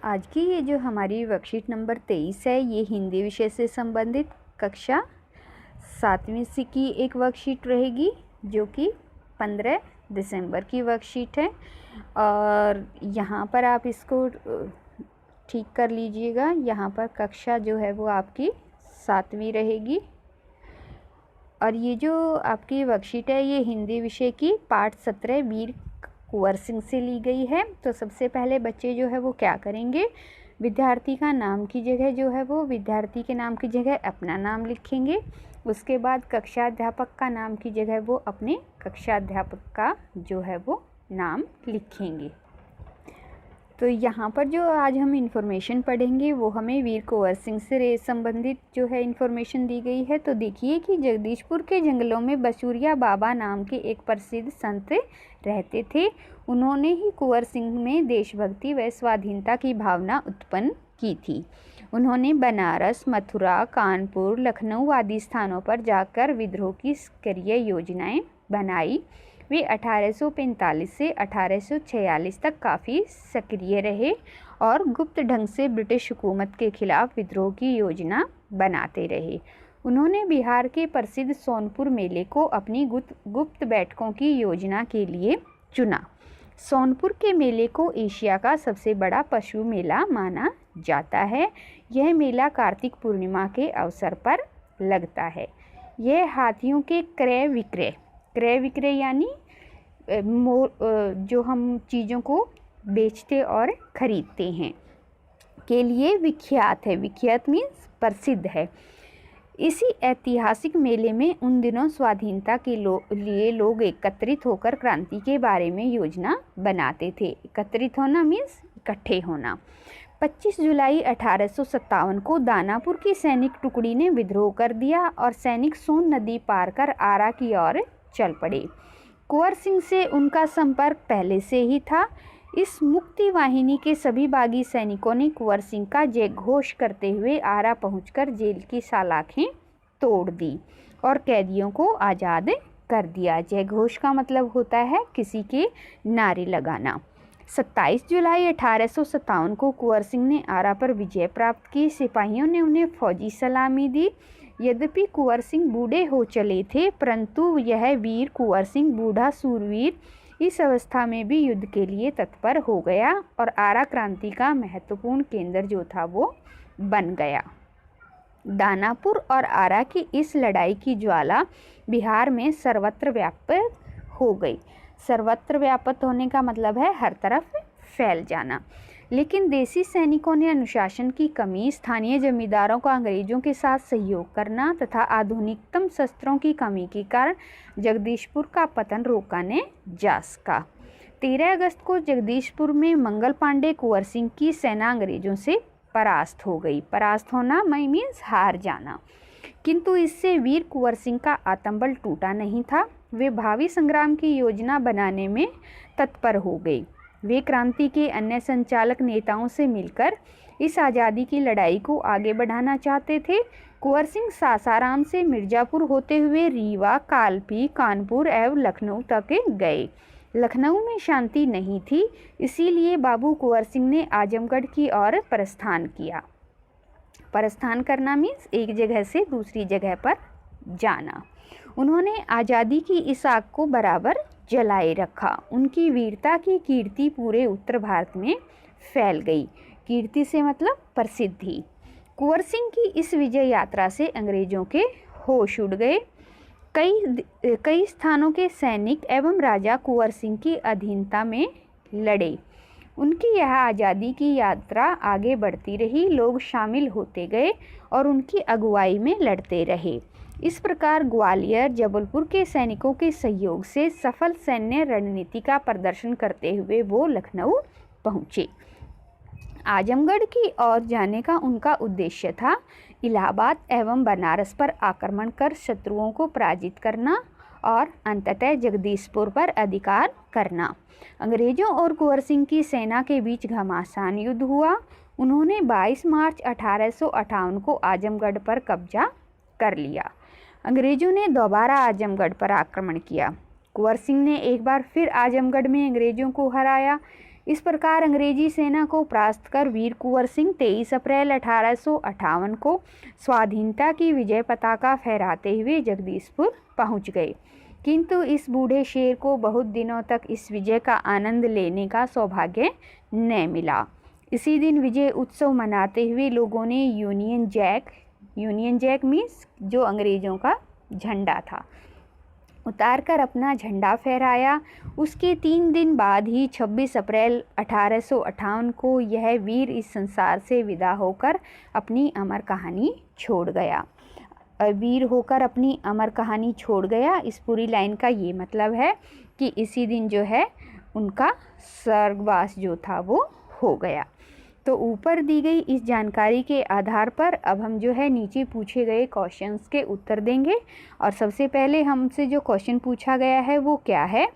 आज की ये जो हमारी वर्कशीट नंबर 23 है, ये हिंदी विषय से संबंधित कक्षा 7वीं सी की एक वर्कशीट रहेगी, जो कि 15 दिसंबर की वर्कशीट है। और यहाँ पर आप इसको ठीक कर लीजिएगा। यहाँ पर कक्षा जो है वो आपकी 7वीं रहेगी। और ये जो आपकी वर्कशीट है, ये हिंदी विषय की पाठ 17 वीर कुंवर सिंह से ली गई है। तो सबसे पहले बच्चे जो है वो क्या करेंगे, विद्यार्थी का नाम की जगह जो है वो विद्यार्थी के नाम की जगह अपना नाम लिखेंगे। उसके बाद कक्षा अध्यापक का नाम की जगह वो अपने कक्षा अध्यापक का जो है वो नाम लिखेंगे। तो यहाँ पर जो आज हम इन्फॉर्मेशन पढ़ेंगे वो हमें वीर कुंवर सिंह से संबंधित जो है इन्फॉर्मेशन दी गई है। तो देखिए कि जगदीशपुर के जंगलों में बसूरिया बाबा नाम के एक प्रसिद्ध संत रहते थे। उन्होंने ही कुंवर सिंह में देशभक्ति व स्वाधीनता की भावना उत्पन्न की थी। उन्होंने बनारस, मथुरा, कानपुर, लखनऊ आदि स्थानों पर जाकर विद्रोह की सक्रिय योजनाएं बनाई। वे 1845 से 1846 तक काफ़ी सक्रिय रहे और गुप्त ढंग से ब्रिटिश हुकूमत के खिलाफ विद्रोह की योजना बनाते रहे। उन्होंने बिहार के प्रसिद्ध सोनपुर मेले को अपनी गुप्त बैठकों की योजना के लिए चुना। सोनपुर के मेले को एशिया का सबसे बड़ा पशु मेला माना जाता है। यह मेला कार्तिक पूर्णिमा के अवसर पर लगता है। यह हाथियों के क्रय विक्रय यानी जो हम चीज़ों को बेचते और ख़रीदते हैं के लिए विख्यात है। विख्यात मीन्स प्रसिद्ध है। इसी ऐतिहासिक मेले में उन दिनों स्वाधीनता के लिए लोग एकत्रित होकर क्रांति के बारे में योजना बनाते थे। एकत्रित होना मीन्स इकट्ठे होना। 25 जुलाई 1857 को दानापुर की सैनिक टुकड़ी ने विद्रोह कर दिया और सैनिक सोन नदी पार कर आरा की ओर चल पड़े। कुंवर सिंह से उनका संपर्क पहले से ही था। इस मुक्ति वाहिनी के सभी बागी सैनिकों ने कुंवर सिंह का जय घोष करते हुए आरा पहुंचकर जेल की सलाखें तोड़ दी और कैदियों को आज़ाद कर दिया। जय घोष का मतलब होता है किसी के नारे लगाना। 27 जुलाई 1857 को कुंवर सिंह ने आरा पर विजय प्राप्त की। सिपाहियों ने उन्हें फौजी सलामी दी। यद्यपि कुंवर सिंह बूढ़े हो चले थे, परंतु यह वीर कुंवर सिंह बूढ़ा सूरवीर इस अवस्था में भी युद्ध के लिए तत्पर हो गया और आरा क्रांति का महत्वपूर्ण केंद्र जो था वो बन गया। दानापुर और आरा की इस लड़ाई की ज्वाला बिहार में सर्वत्र व्याप्त हो गई। सर्वत्र व्याप्त होने का मतलब है हर तरफ फैल जाना। लेकिन देसी सैनिकों ने अनुशासन की कमी, स्थानीय जमींदारों का अंग्रेजों के साथ सहयोग करना तथा आधुनिकतम शस्त्रों की कमी के कारण जगदीशपुर का पतन रोका ने जा सका। 13 अगस्त को जगदीशपुर में मंगल पांडे कुंवर सिंह की सेना अंग्रेजों से परास्त हो गई। परास्त होना मीन्स हार जाना। किंतु इससे वीर कुंवर सिंह का आत्मबल टूटा नहीं था। वे भावी संग्राम की योजना बनाने में तत्पर हो गए। वे क्रांति के अन्य संचालक नेताओं से मिलकर इस आज़ादी की लड़ाई को आगे बढ़ाना चाहते थे। कुंवर सिंह सासाराम से मिर्ज़ापुर होते हुए रीवा, कालपी, कानपुर एवं लखनऊ तक गए। लखनऊ में शांति नहीं थी, इसीलिए बाबू कुंवर सिंह ने आजमगढ़ की ओर प्रस्थान किया। प्रस्थान करना मीन्स एक जगह से दूसरी जगह पर जाना। उन्होंने आज़ादी की इस आग को बराबर जलाए रखा। उनकी वीरता की कीर्ति पूरे उत्तर भारत में फैल गई। कीर्ति से मतलब प्रसिद्धि। कुंवर सिंह की इस विजय यात्रा से अंग्रेजों के होश उड़ गए। कई स्थानों के सैनिक एवं राजा कुंवर सिंह की अधीनता में लड़े। उनकी यह आज़ादी की यात्रा आगे बढ़ती रही। लोग शामिल होते गए और उनकी अगुवाई में लड़ते रहे। इस प्रकार ग्वालियर, जबलपुर के सैनिकों के सहयोग से सफल सैन्य रणनीति का प्रदर्शन करते हुए वो लखनऊ पहुँचे। आजमगढ़ की ओर जाने का उनका उद्देश्य था इलाहाबाद एवं बनारस पर आक्रमण कर शत्रुओं को पराजित करना और अंततः जगदीशपुर पर अधिकार करना। अंग्रेजों और कुंवर सिंह की सेना के बीच घमासान युद्ध हुआ। उन्होंने 22 मार्च 1858 को आजमगढ़ पर कब्जा कर लिया। अंग्रेजों ने दोबारा आजमगढ़ पर आक्रमण किया। कुंवर सिंह ने एक बार फिर आजमगढ़ में अंग्रेजों को हराया। इस प्रकार अंग्रेजी सेना को परास्त कर वीर कुंवर सिंह 23 अप्रैल 1858 को स्वाधीनता की विजय पताका फहराते हुए जगदीशपुर पहुंच गए। किंतु इस बूढ़े शेर को बहुत दिनों तक इस विजय का आनंद लेने का सौभाग्य न मिला। इसी दिन विजय उत्सव मनाते हुए लोगों ने यूनियन जैक मीन्स जो अंग्रेज़ों का झंडा था, उतारकर अपना झंडा फहराया। उसके 3 दिन बाद ही 26 अप्रैल 1858 को यह वीर इस संसार से विदा होकर अपनी अमर कहानी छोड़ गया। वीर होकर अपनी अमर कहानी छोड़ गया, इस पूरी लाइन का ये मतलब है कि इसी दिन जो है उनका स्वर्गवास जो था वो हो गया। तो ऊपर दी गई इस जानकारी के आधार पर अब हम जो है नीचे पूछे गए क्वेश्चंस के उत्तर देंगे। और सबसे पहले हमसे जो क्वेश्चन पूछा गया है वो क्या है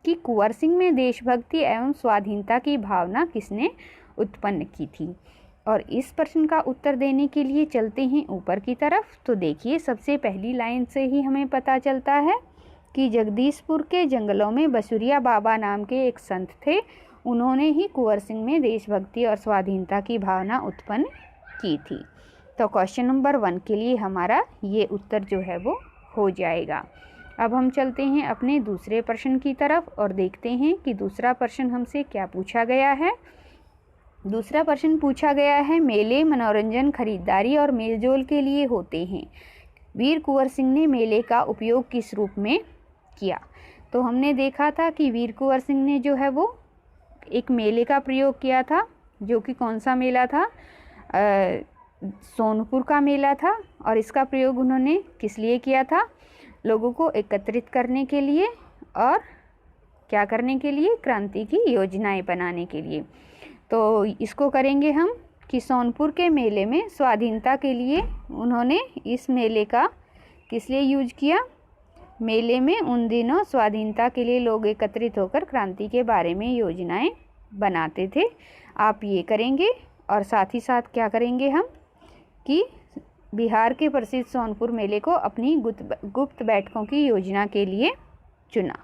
कि कुंवर सिंह में देशभक्ति एवं स्वाधीनता की भावना किसने उत्पन्न की थी। और इस प्रश्न का उत्तर देने के लिए चलते हैं ऊपर की तरफ। तो देखिए, सबसे पहली लाइन से ही हमें पता चलता है कि जगदीशपुर के जंगलों में बसुरिया बाबा नाम के एक संत थे, उन्होंने ही कुंवर सिंह में देशभक्ति और स्वाधीनता की भावना उत्पन्न की थी। तो क्वेश्चन नंबर 1 के लिए हमारा ये उत्तर जो है वो हो जाएगा। अब हम चलते हैं अपने दूसरे प्रश्न की तरफ और देखते हैं कि दूसरा प्रश्न हमसे क्या पूछा गया है। दूसरा प्रश्न पूछा गया है, मेले मनोरंजन, खरीदारी और मेलजोल के लिए होते हैं। वीर कुंवर सिंह ने मेले का उपयोग किस रूप में किया। तो हमने देखा था कि वीर कुंवर सिंह ने जो है वो एक मेले का प्रयोग किया था, जो कि कौन सा मेला था, सोनपुर का मेला था। और इसका प्रयोग उन्होंने किस लिए किया था, लोगों को एकत्रित करने के लिए और क्या करने के लिए, क्रांति की योजनाएं बनाने के लिए। तो इसको करेंगे हम कि सोनपुर के मेले में स्वाधीनता के लिए उन्होंने इस मेले का किस लिए यूज किया। मेले में उन दिनों स्वाधीनता के लिए लोग एकत्रित होकर क्रांति के बारे में योजनाएं बनाते थे, आप ये करेंगे। और साथ ही साथ क्या करेंगे हम कि बिहार के प्रसिद्ध सोनपुर मेले को अपनी गुप्त बैठकों की योजना के लिए चुना।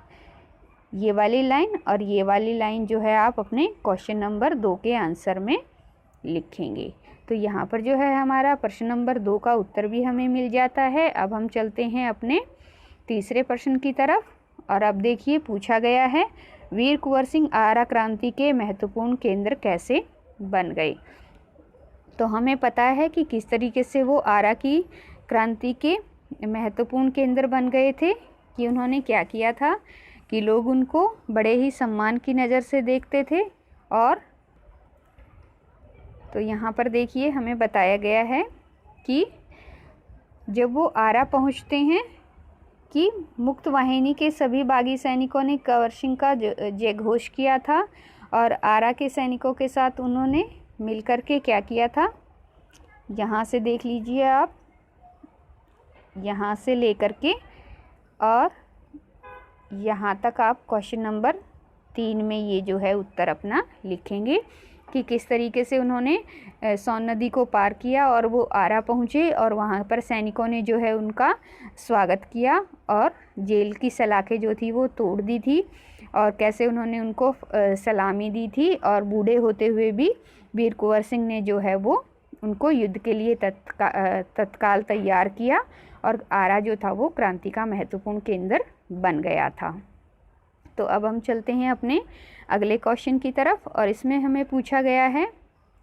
ये वाली लाइन और ये वाली लाइन जो है आप अपने क्वेश्चन नंबर 2 के आंसर में लिखेंगे। तो यहाँ पर जो है हमारा प्रश्न नंबर 2 का उत्तर भी हमें मिल जाता है। अब हम चलते हैं अपने तीसरे प्रश्न की तरफ। और अब देखिए, पूछा गया है, वीर कुंवर सिंह आरा क्रांति के महत्वपूर्ण केंद्र कैसे बन गए। तो हमें पता है कि किस तरीके से वो आरा की क्रांति के महत्वपूर्ण केंद्र बन गए थे, कि उन्होंने क्या किया था कि लोग उनको बड़े ही सम्मान की नज़र से देखते थे। और तो यहाँ पर देखिए, हमें बताया गया है कि जब वो आरा पहुँचते हैं कि मुक्त वाहिनी के सभी बागी सैनिकों ने कुंवर सिंह का जयघोष किया था। और आरा के सैनिकों के साथ उन्होंने मिलकर के क्या किया था, यहाँ से देख लीजिए आप, यहाँ से लेकर के और यहाँ तक आप क्वेश्चन नंबर 3 में ये जो है उत्तर अपना लिखेंगे कि किस तरीके से उन्होंने सोन नदी को पार किया और वो आरा पहुँचे और वहाँ पर सैनिकों ने जो है उनका स्वागत किया और जेल की सलाखें जो थी वो तोड़ दी थी और कैसे उन्होंने उनको सलामी दी थी। और बूढ़े होते हुए भी वीर कुंवर सिंह ने जो है वो उनको युद्ध के लिए तत्काल तैयार किया और आरा जो था वो क्रांति का महत्वपूर्ण केंद्र बन गया था। तो अब हम चलते हैं अपने अगले क्वेश्चन की तरफ और इसमें हमें पूछा गया है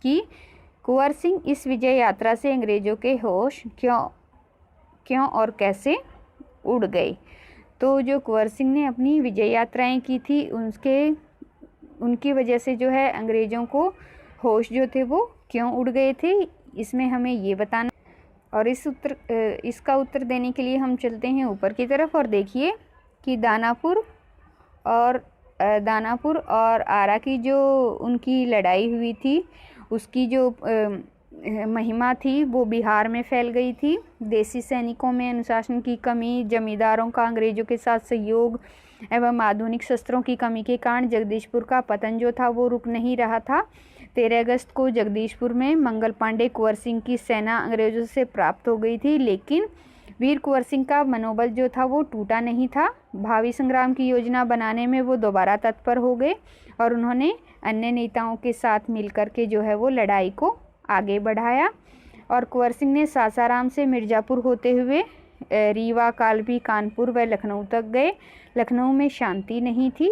कि कुंवर सिंह इस विजय यात्रा से अंग्रेज़ों के होश क्यों और कैसे उड़ गए। तो जो कुंवर सिंह ने अपनी विजय यात्राएं की थी उनकी वजह से जो है अंग्रेज़ों को होश जो थे वो क्यों उड़ गए थे, इसमें हमें ये बताना। और इसका उत्तर देने के लिए हम चलते हैं ऊपर की तरफ और देखिए कि दानापुर और आरा की जो उनकी लड़ाई हुई थी उसकी जो महिमा थी वो बिहार में फैल गई थी। देसी सैनिकों में अनुशासन की कमी, जमींदारों का अंग्रेज़ों के साथ सहयोग एवं आधुनिक शस्त्रों की कमी के कारण जगदीशपुर का पतन जो था वो रुक नहीं रहा था। 13 अगस्त को जगदीशपुर में मंगल पांडे कुंवर सिंह की सेना अंग्रेज़ों से प्राप्त हो गई थी, लेकिन वीर कुंवर सिंह का मनोबल जो था वो टूटा नहीं था। भावी संग्राम की योजना बनाने में वो दोबारा तत्पर हो गए और उन्होंने अन्य नेताओं के साथ मिलकर के जो है वो लड़ाई को आगे बढ़ाया। और कुंवर सिंह ने सासाराम से मिर्ज़ापुर होते हुए रीवा, कालपी, कानपुर व लखनऊ तक गए। लखनऊ में शांति नहीं थी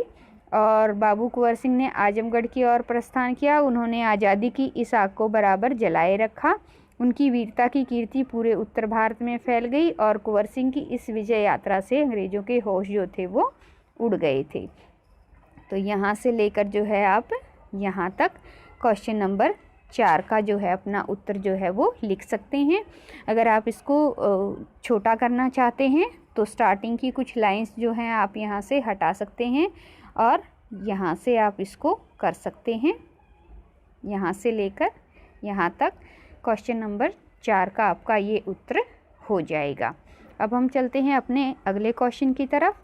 और बाबू कुंवर सिंह ने आजमगढ़ की ओर प्रस्थान किया। उन्होंने आज़ादी की इस आग को बराबर जलाए रखा। उनकी वीरता की कीर्ति पूरे उत्तर भारत में फैल गई और कुंवर सिंह की इस विजय यात्रा से अंग्रेज़ों के होश जो थे वो उड़ गए थे। तो यहाँ से लेकर जो है आप यहाँ तक क्वेश्चन नंबर 4 का जो है अपना उत्तर जो है वो लिख सकते हैं। अगर आप इसको छोटा करना चाहते हैं तो स्टार्टिंग की कुछ लाइंस जो हैं आप यहाँ से हटा सकते हैं और यहाँ से आप इसको कर सकते हैं। यहाँ से लेकर यहाँ तक क्वेश्चन नंबर 4 का आपका ये उत्तर हो जाएगा। अब हम चलते हैं अपने अगले क्वेश्चन की तरफ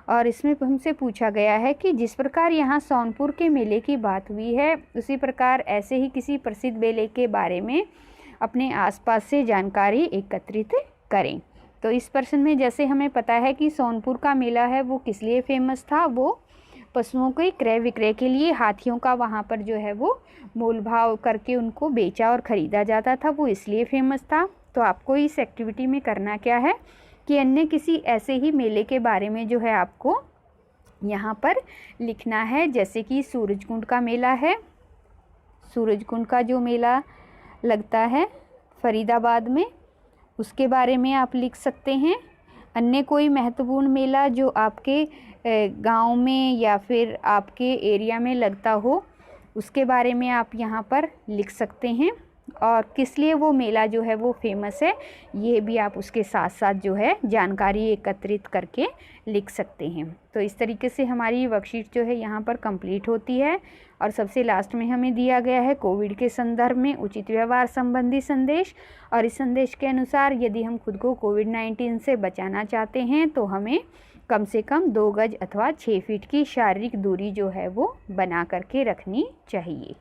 और इसमें हमसे पूछा गया है कि जिस प्रकार यहाँ सोनपुर के मेले की बात हुई है उसी प्रकार ऐसे ही किसी प्रसिद्ध मेले के बारे में अपने आसपास से जानकारी एकत्रित करें। तो इस प्रश्न में जैसे हमें पता है कि सोनपुर का मेला है वो किस लिए फेमस था, वो पशुओं के क्रय विक्रय के लिए हाथियों का वहाँ पर जो है वो मोल भाव करके उनको बेचा और ख़रीदा जाता था, वो इसलिए फेमस था। तो आपको इस एक्टिविटी में करना क्या है कि अन्य किसी ऐसे ही मेले के बारे में जो है आपको यहाँ पर लिखना है। जैसे कि सूरजकुंड का मेला है, सूरजकुंड का जो मेला लगता है फरीदाबाद में, उसके बारे में आप लिख सकते हैं। अन्य कोई महत्वपूर्ण मेला जो आपके गांव में या फिर आपके एरिया में लगता हो उसके बारे में आप यहाँ पर लिख सकते हैं और किस लिए वो मेला जो है वो फेमस है ये भी आप उसके साथ साथ जो है जानकारी एकत्रित करके लिख सकते हैं। तो इस तरीके से हमारी वर्कशीट जो है यहाँ पर कंप्लीट होती है और सबसे लास्ट में हमें दिया गया है कोविड के संदर्भ में उचित व्यवहार संबंधी संदेश। और इस संदेश के अनुसार यदि हम खुद को कोविड-19 से बचाना चाहते हैं तो हमें कम से कम 2 गज अथवा 6 फीट की शारीरिक दूरी जो है वो बना करके रखनी चाहिए।